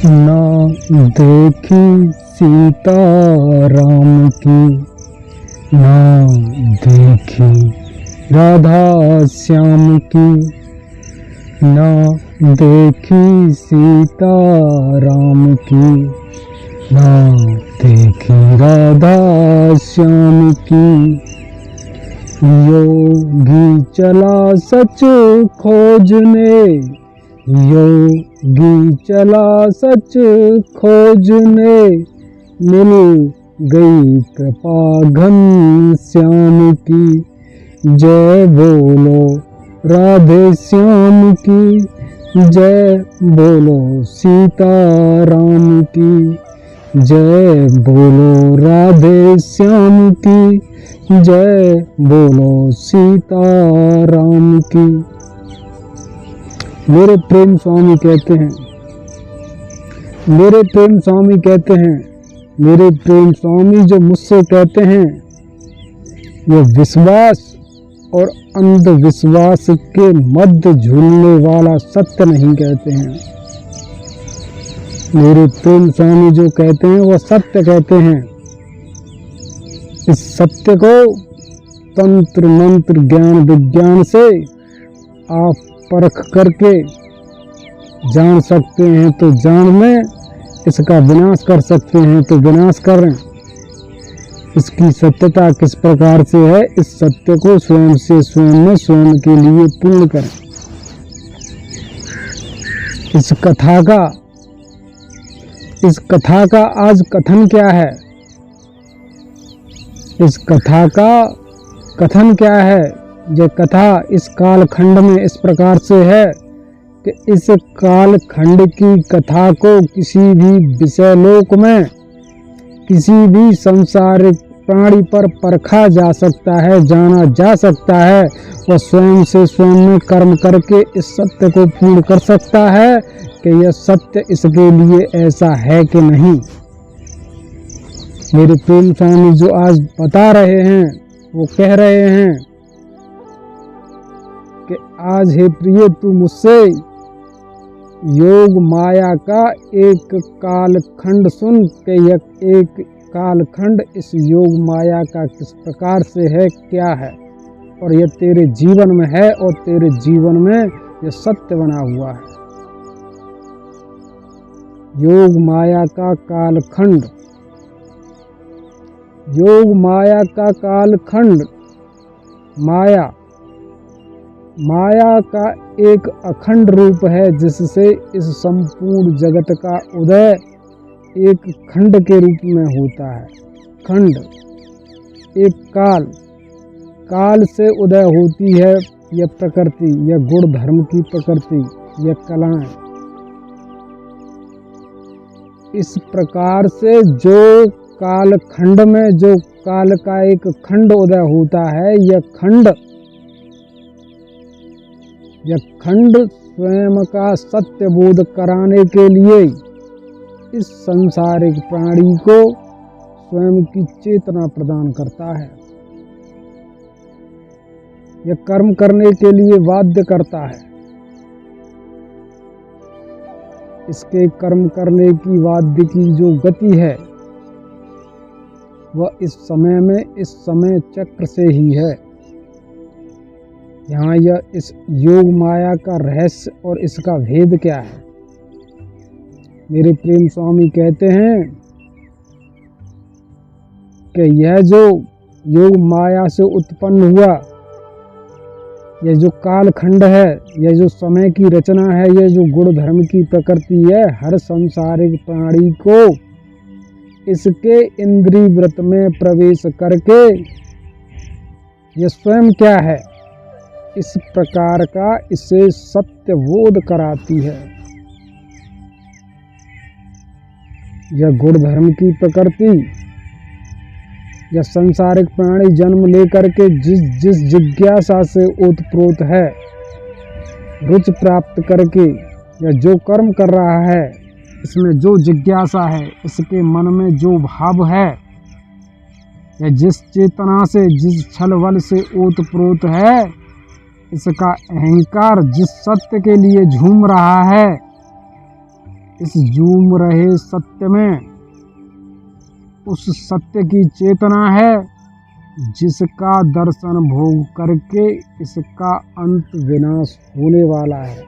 ना देखी सीता राम की, ना देखी राधा श्याम की, ना देखी सीता राम की, ना देखी राधा श्याम की। योगी चला सच खोजने, योगी चला सच खोजने, मिल गई कृपा घनश्याम की। जय बोलो राधे श्याम की, जय बोलो सीता राम की, जय बोलो राधे श्याम की, जय बोलो सीता राम की। मेरे प्रेम स्वामी कहते हैं, मेरे प्रेम स्वामी कहते हैं, मेरे प्रेम स्वामी जो मुझसे कहते हैं, ये विश्वास और अंधविश्वास के मध्य झूलने वाला सत्य नहीं कहते हैं। मेरे प्रेम स्वामी जो कहते हैं वह सत्य कहते हैं। इस सत्य को तंत्र मंत्र ज्ञान विज्ञान से आप परख करके जान सकते हैं तो जान लें, इसका विनाश कर सकते हैं तो विनाश करें। इसकी सत्यता किस प्रकार से है, इस सत्य को स्वयं से स्वयं में स्वयं के लिए पूर्ण करें। इस कथा का आज कथन क्या है? इस कथा का कथन क्या है? यह कथा इस कालखंड में इस प्रकार से है कि इस कालखंड की कथा को किसी भी विषय लोक में किसी भी संसारिक प्राणी पर परखा जा सकता है, जाना जा सकता है। वह स्वयं से स्वयं में कर्म करके इस सत्य को पूर्ण कर सकता है कि यह सत्य इसके लिए ऐसा है कि नहीं। मेरे प्रेम स्वामी जो आज बता रहे हैं वो कह रहे हैं कि आज हे प्रिय तू मुझसे योग माया का एक कालखंड सुन के यह एक कालखंड इस योग माया का किस प्रकार से है, क्या है, और यह तेरे जीवन में है और तेरे जीवन में यह सत्य बना हुआ है। योग माया का कालखंड, योग माया का कालखंड, माया माया का एक अखंड रूप है जिससे इस संपूर्ण जगत का उदय एक खंड के रूप में होता है। खंड एक काल, काल से उदय होती है यह प्रकृति, यह गुण धर्म की प्रकृति, यह कलाएं। इस प्रकार से जो काल खंड में जो काल का एक खंड उदय होता है, यह खंड स्वयं का सत्य बोध कराने के लिए इस संसारिक प्राणी को स्वयं की चेतना प्रदान करता है। यह कर्म करने के लिए बाध्य करता है। इसके कर्म करने की बाध्य की जो गति है वह इस समय में इस समय चक्र से ही है। यहाँ यह इस योग माया का रहस्य और इसका भेद क्या है? मेरे प्रेम स्वामी कहते हैं कि यह जो योग माया से उत्पन्न हुआ, यह जो कालखंड है, यह जो समय की रचना है, यह जो गुण धर्म की प्रकृति है, हर संसारिक प्राणी को इसके इंद्रिय वृत्त में प्रवेश करके यह स्वयं क्या है, इस प्रकार का इसे सत्य बोध कराती है। यह गुण धर्म की प्रकृति, यह संसारिक प्राणी जन्म लेकर के जिस जिज्ञासा से ओतप्रोत है, रुचि प्राप्त करके या जो कर्म कर रहा है, इसमें जो जिज्ञासा है, इसके मन में जो भाव है, या जिस चेतना से जिस छल बल से ओतप्रोत है, इसका अहंकार जिस सत्य के लिए झूम रहा है, इस झूम रहे सत्य में उस सत्य की चेतना है जिसका दर्शन भोग करके इसका अंत विनाश होने वाला है।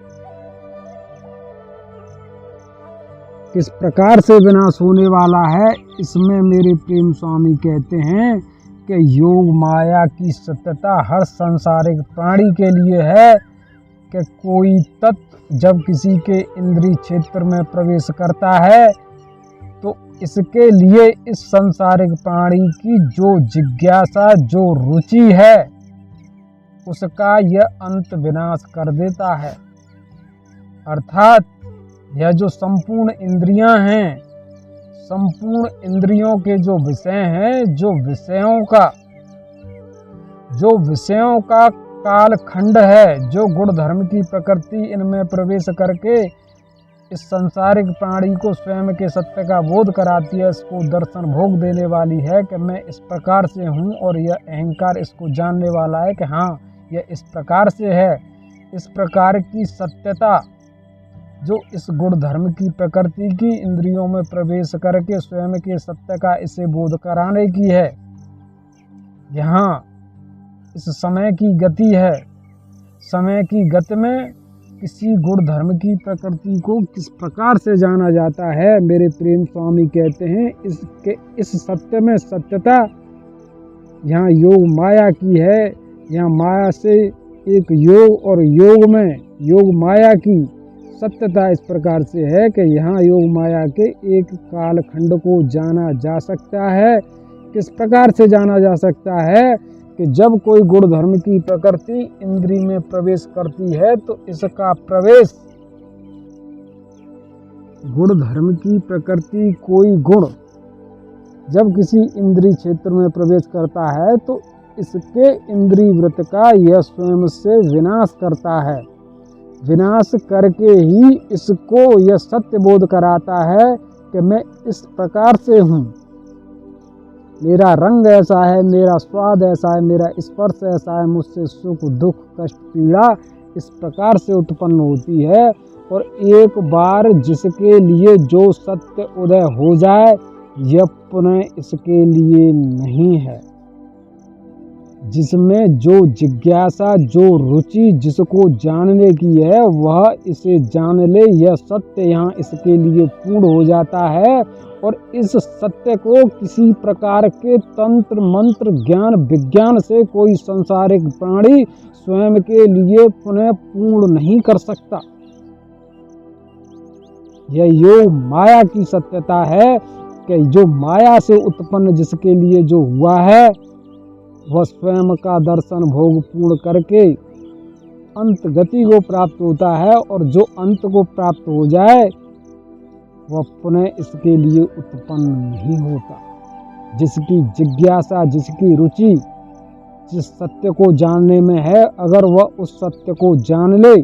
किस प्रकार से विनाश होने वाला है, इसमें मेरे प्रेम स्वामी कहते हैं कि योग माया की सत्यता हर सांसारिक प्राणी के लिए है कि कोई तत्व जब किसी के इंद्रिय क्षेत्र में प्रवेश करता है तो इसके लिए इस सांसारिक प्राणी की जो जिज्ञासा, जो रुचि है, उसका यह अंत विनाश कर देता है। अर्थात यह जो संपूर्ण इंद्रियां हैं, संपूर्ण इंद्रियों के जो विषय हैं, जो विषयों का कालखंड है, जो गुण धर्म की प्रकृति इनमें प्रवेश करके इस संसारिक प्राणी को स्वयं के सत्य का बोध कराती है, इसको दर्शन भोग देने वाली है कि मैं इस प्रकार से हूँ, और यह अहंकार इसको जानने वाला है कि हाँ यह इस प्रकार से है। इस प्रकार की सत्यता जो इस गुण धर्म की प्रकृति की इंद्रियों में प्रवेश करके स्वयं के सत्य का इसे बोध कराने की है। यहाँ इस समय की गति है। समय की गति में किसी गुण धर्म की प्रकृति को किस प्रकार से जाना जाता है, मेरे प्रेम स्वामी कहते हैं इसके इस सत्य में सत्यता यहाँ योग माया की है। यहाँ माया से एक योग और योग में योग माया की सत्यता इस प्रकार से है कि यहाँ योग माया के एक कालखंड को जाना जा सकता है। किस प्रकार से जाना जा सकता है कि जब कोई गुण धर्म की प्रकृति इंद्रिय में प्रवेश करती है तो इसका प्रवेश, गुण धर्म की प्रकृति कोई गुण जब किसी इंद्रिय क्षेत्र में प्रवेश करता है तो इसके इंद्रिय वृत्त का यह स्वयं से विनाश करता है। विनाश करके ही इसको यह सत्य बोध कराता है कि मैं इस प्रकार से हूँ, मेरा रंग ऐसा है, मेरा स्वाद ऐसा है, मेरा स्पर्श ऐसा है, मुझसे सुख दुख कष्ट पीड़ा इस प्रकार से उत्पन्न होती है। और एक बार जिसके लिए जो सत्य उदय हो जाए यह पुनः इसके लिए नहीं है। जिसमें जो जिज्ञासा, जो रुचि जिसको जानने की है वह इसे जान ले, यह सत्य यहाँ इसके लिए पूर्ण हो जाता है। और इस सत्य को किसी प्रकार के तंत्र मंत्र ज्ञान विज्ञान से कोई सांसारिक प्राणी स्वयं के लिए पुनः पूर्ण नहीं कर सकता। यह योग माया की सत्यता है कि जो माया से उत्पन्न जिसके लिए जो हुआ है वह स्वयं का दर्शन भोग पूर्ण करके अंत गति को प्राप्त होता है। और जो अंत को प्राप्त हो जाए वह पुनः इसके लिए उत्पन्न नहीं होता। जिसकी जिज्ञासा, जिसकी रुचि जिस सत्य को जानने में है, अगर वह उस सत्य को जान ले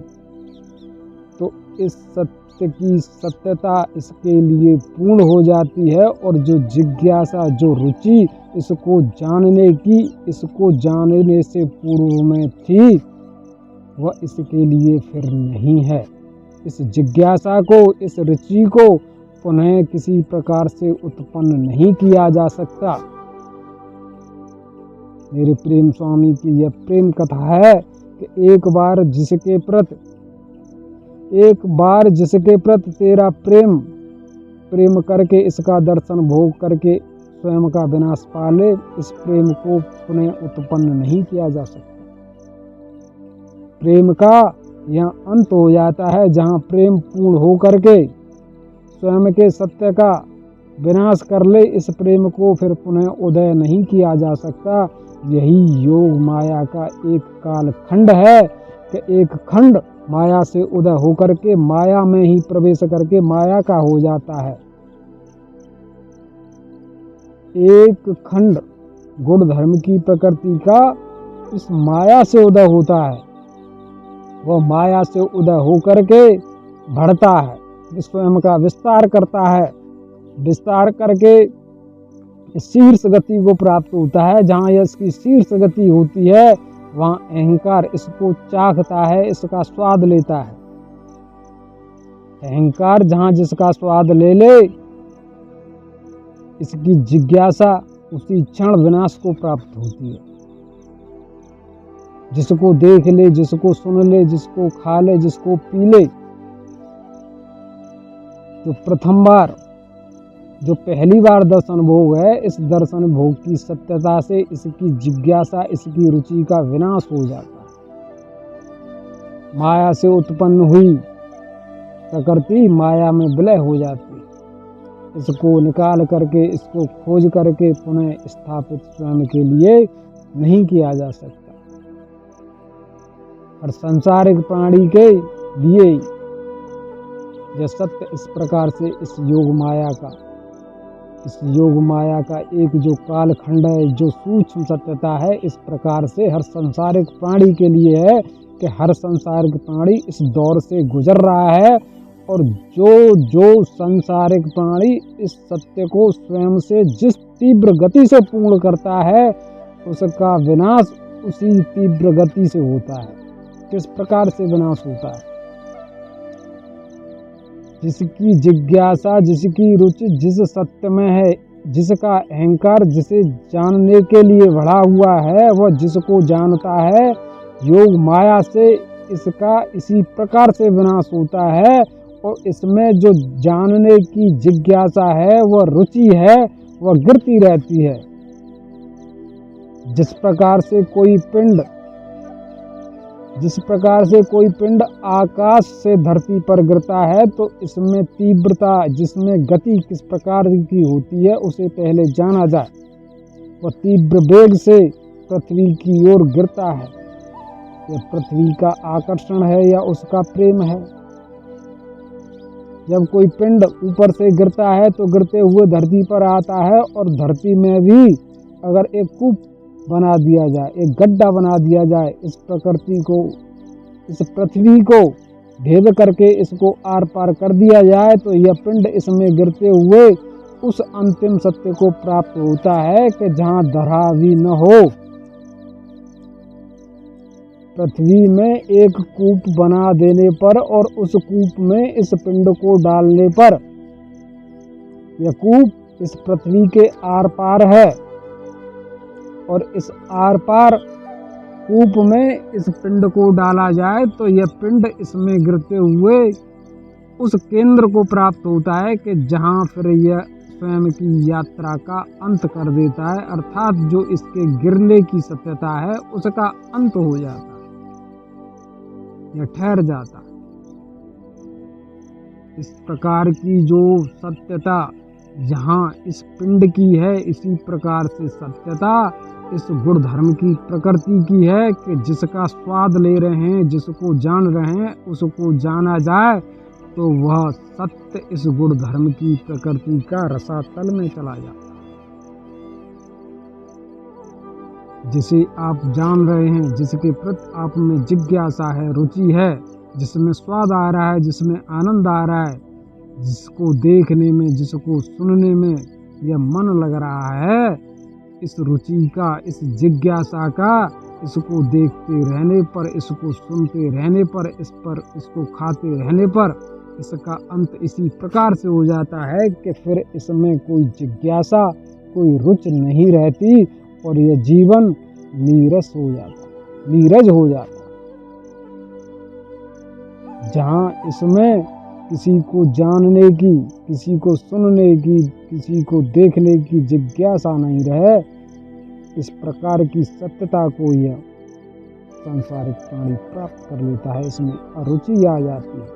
तो इस सत्य की सत्यता इसके लिए पूर्ण हो जाती है। और जो जिज्ञासा, जो रुचि इसको जानने की, इसको जानने से पूर्व में थी वह इसके लिए फिर नहीं है। इस जिज्ञासा को, इस रुचि को पुनः किसी प्रकार से उत्पन्न नहीं किया जा सकता। मेरे प्रेम स्वामी की यह प्रेम कथा है कि एक बार जिसके प्रति तेरा प्रेम करके इसका दर्शन भोग करके स्वयं का विनाश पाले, इस प्रेम को पुनः उत्पन्न नहीं किया जा सकता। प्रेम का यहाँ अंत हो जाता है। जहाँ प्रेम पूर्ण हो करके स्वयं के सत्य का विनाश कर ले, इस प्रेम को फिर पुनः उदय नहीं किया जा सकता। यही योग माया का एक काल खंड है कि एक खंड माया से उदय होकर के माया में ही प्रवेश करके माया का हो जाता है। एक खंड गुण धर्म की प्रकृति का इस माया से उदय होता है। वह माया से उदय होकर के बढ़ता है, स्वयं का विस्तार करता है, विस्तार करके शीर्ष गति को प्राप्त होता है। जहाँ यह इसकी शीर्ष गति होती है वहाँ अहंकार इसको चाखता है, इसका स्वाद लेता है। अहंकार जहाँ जिसका स्वाद ले ले, इसकी जिज्ञासा उसी क्षण विनाश को प्राप्त होती है। जिसको देख ले, जिसको सुन ले, जिसको खा ले, जिसको पी ले, जो प्रथम बार, जो पहली बार दर्शन भोग है, इस दर्शन भोग की सत्यता से इसकी जिज्ञासा, इसकी रुचि का विनाश हो जाता है। माया से उत्पन्न हुई प्रकृति माया में विलय हो जाती है। इसको निकाल करके, इसको खोज करके पुनः स्थापित स्वयं के लिए नहीं किया जा सकता। और सांसारिक प्राणी के लिए यह सत्य इस प्रकार से इस योग माया का एक जो कालखंड है, जो सूक्ष्म सत्यता है, इस प्रकार से हर सांसारिक प्राणी के लिए है कि हर सांसारिक प्राणी इस दौर से गुजर रहा है। और जो सांसारिक प्राणी इस सत्य को स्वयं से जिस तीव्र गति से पूर्ण करता है, उसका विनाश उसी तीव्र गति से होता है। किस प्रकार से विनाश होता है? जिसकी जिज्ञासा, जिसकी रुचि जिस सत्य में है, जिसका अहंकार जिसे जानने के लिए बढ़ा हुआ है, वह जिसको जानता है, योग माया से इसका इसी प्रकार से विनाश होता है। और इसमें जो जानने की जिज्ञासा है, वह रुचि है, वह गिरती रहती है। जिस प्रकार से कोई पिंड आकाश से धरती पर गिरता है, तो इसमें तीव्रता, जिसमें गति किस प्रकार की होती है, उसे पहले जाना जाए। वह तीव्र वेग से पृथ्वी की ओर गिरता है। यह पृथ्वी का आकर्षण है या उसका प्रेम है? जब कोई पिंड ऊपर से गिरता है तो गिरते हुए धरती पर आता है, और धरती में भी अगर एक कूप बना दिया जाए, एक गड्ढा बना दिया जाए, इस प्रकृति को, इस पृथ्वी को भेद करके इसको आर पार कर दिया जाए, तो यह पिंड इसमें गिरते हुए उस अंतिम सत्य को प्राप्त होता है कि जहाँ धरा भी न हो। पृथ्वी में एक कूप बना देने पर और उस कूप में इस पिंड को डालने पर, यह कूप इस पृथ्वी के आर पार है, और इस आर पार कूप में इस पिंड को डाला जाए तो यह पिंड इसमें गिरते हुए उस केंद्र को प्राप्त होता है कि जहाँ फिर यह स्वयं की यात्रा का अंत कर देता है, अर्थात जो इसके गिरने की सत्यता है उसका अंत हो जाता है, यह ठहर जाता है। इस प्रकार की जो सत्यता यहाँ इस पिंड की है, इसी प्रकार से सत्यता इस गुण धर्म की प्रकृति की है कि जिसका स्वाद ले रहे हैं, जिसको जान रहे हैं, उसको जाना जाए तो वह सत्य इस गुण धर्म की प्रकृति का रसातल में चला जाता है। जिसे आप जान रहे हैं, जिसके प्रति आप में जिज्ञासा है, रुचि है, जिसमें स्वाद आ रहा है, जिसमें आनंद आ रहा है, जिसको देखने में, जिसको सुनने में यह मन लग रहा है, इस रुचि का, इस जिज्ञासा का, इसको देखते रहने पर, इसको सुनते रहने पर, इसको खाते रहने पर, इसका अंत इसी प्रकार से हो जाता है कि फिर इसमें कोई जिज्ञासा, कोई रुचि नहीं रहती और यह जीवन नीरस हो जाता, नीरज हो जाता। जहाँ इसमें किसी को जानने की, किसी को सुनने की, किसी को देखने की जिज्ञासा नहीं रहे, इस प्रकार की सत्यता को यह सांसारिक प्राणी प्राप्त कर लेता है, इसमें अरुचि आ जाती है।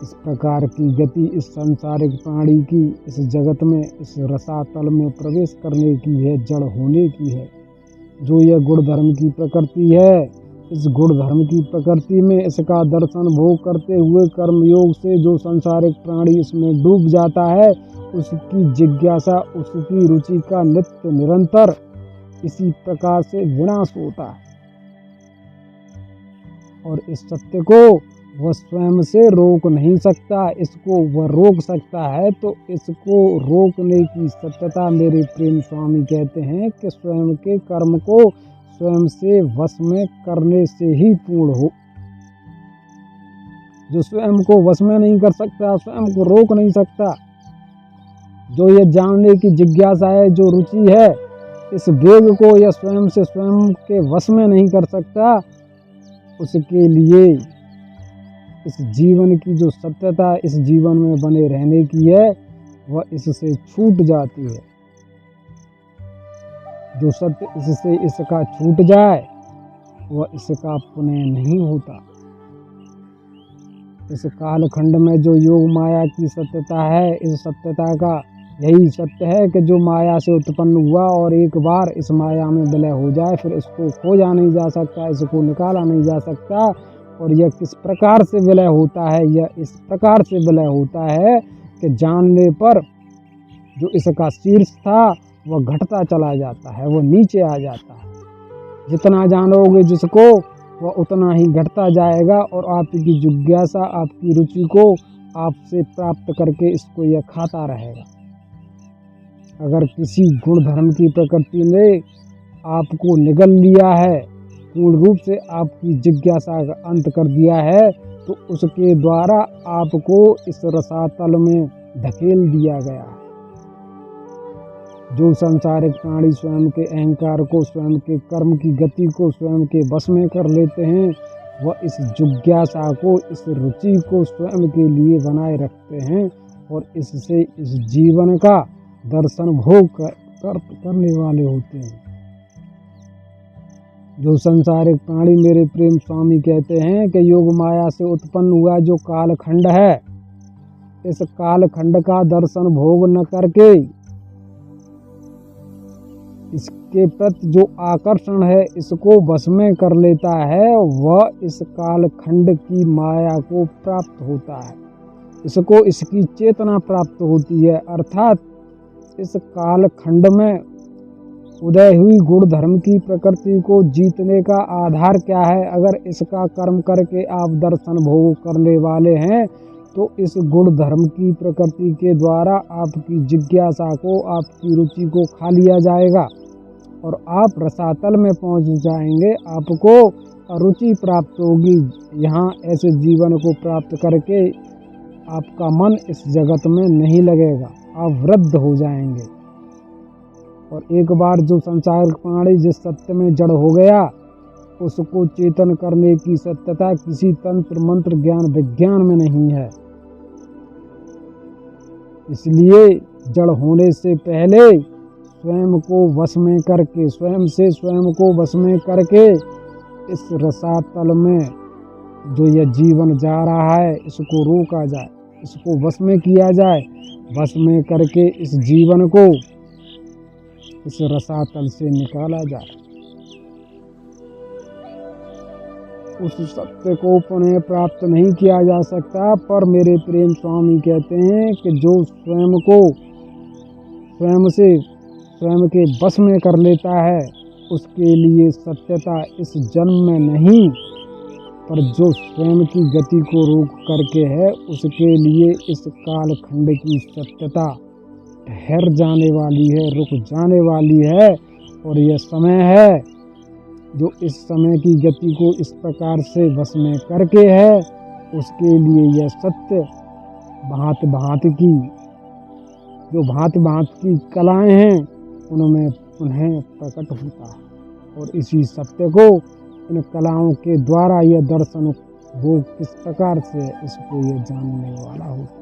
इस प्रकार की गति इस सांसारिक प्राणी की इस जगत में, इस रसातल में प्रवेश करने की है, जड़ होने की है। जो यह गुण धर्म की प्रकृति है, इस गुण धर्म की प्रकृति में इसका दर्शन भोग करते हुए कर्मयोग से जो सांसारिक प्राणी इसमें डूब जाता है, उसकी जिज्ञासा, उसकी रुचि का नित्य निरंतर इसी प्रकार से विनाश होता है। और इस सत्य को वह स्वयं से रोक नहीं सकता, इसको वह रोक सकता है तो इसको रोकने की सत्यता मेरे प्रेम स्वामी कहते हैं कि स्वयं के कर्म को स्वयं से वश में करने से ही पूर्ण हो। जो स्वयं को वश में नहीं कर सकता, स्वयं को रोक नहीं सकता, जो ये जानने की जिज्ञासा है, जो रुचि है, इस वेग को यह स्वयं से स्वयं के वश में नहीं कर सकता, उसके लिए इस जीवन की जो सत्यता इस जीवन में बने रहने की है वह इससे छूट जाती है। जो सत्य इससे इसका छूट जाए वह इसका पुनः नहीं होता। इस कालखंड में जो योग माया की सत्यता है, इस सत्यता का यही सत्य है कि जो माया से उत्पन्न हुआ और एक बार इस माया में विलय हो जाए, फिर इसको खोजा नहीं जा सकता, इसको निकाला नहीं जा सकता। और यह किस प्रकार से विलय होता है? यह इस प्रकार से विलय होता है कि जानने पर जो इसका शीर्ष था वह घटता चला जाता है, वह नीचे आ जाता है। जितना जानोगे जिसको वह उतना ही घटता जाएगा और आपकी जिज्ञासा, आपकी रुचि को आपसे प्राप्त करके इसको यह खाता रहेगा। अगर किसी गुण धर्म की प्रकृति ने आपको निगल लिया है, पूर्ण रूप से आपकी जिज्ञासा का अंत कर दिया है, तो उसके द्वारा आपको इस रसातल में धकेल दिया गया है। जो संसारिक प्राणी स्वयं के अहंकार को, स्वयं के कर्म की गति को स्वयं के वश में कर लेते हैं, वह इस जिज्ञासा को, इस रुचि को स्वयं के लिए बनाए रखते हैं और इससे इस जीवन का दर्शन भोग करने वाले होते हैं। जो संसारिक प्राणी, मेरे प्रेम स्वामी कहते हैं कि योग माया से उत्पन्न हुआ जो कालखंड है, इस कालखंड का दर्शन भोग न करके इसके प्रति जो आकर्षण है इसको वश में कर लेता है, वह इस कालखंड की माया को प्राप्त होता है, इसको इसकी चेतना प्राप्त होती है। अर्थात इस कालखंड में उदय हुई गुण धर्म की प्रकृति को जीतने का आधार क्या है? अगर इसका कर्म करके आप दर्शन भोग करने वाले हैं तो इस गुण धर्म की प्रकृति के द्वारा आपकी जिज्ञासा को, आपकी रुचि को खा लिया जाएगा और आप रसातल में पहुंच जाएंगे, आपको रुचि प्राप्त होगी। यहाँ ऐसे जीवन को प्राप्त करके आपका मन इस जगत में नहीं लगेगा, आप वृद्ध हो जाएंगे। और एक बार जो संसारिक प्राणी जिस सत्य में जड़ हो गया, उसको चेतन करने की सत्यता किसी तंत्र मंत्र ज्ञान विज्ञान में नहीं है। इसलिए जड़ होने से पहले स्वयं को वश में करके, स्वयं से स्वयं को वश में करके इस रसातल में जो यह जीवन जा रहा है इसको रोका जाए, इसको वश में किया जाए। वश में करके इस जीवन को इस रसातल से निकाला जाए। उस सत्य को पुनः प्राप्त नहीं किया जा सकता, पर मेरे प्रेम स्वामी कहते हैं कि जो स्वयं को स्वयं से स्वयं के वश में कर लेता है उसके लिए सत्यता इस जन्म में नहीं, पर जो स्वयं की गति को रोक करके है उसके लिए इस कालखंड की सत्यता ठहर जाने वाली है, रुक जाने वाली है। और यह समय है जो इस समय की गति को इस प्रकार से वश में करके है, उसके लिए यह सत्य भांति भांति की, जो भांति भांति की कलाएं हैं उनमें पुनः प्रकट होता है। और इसी सत्य को, इन कलाओं के द्वारा यह दर्शन वो किस प्रकार से इसको यह जानने वाला होता है।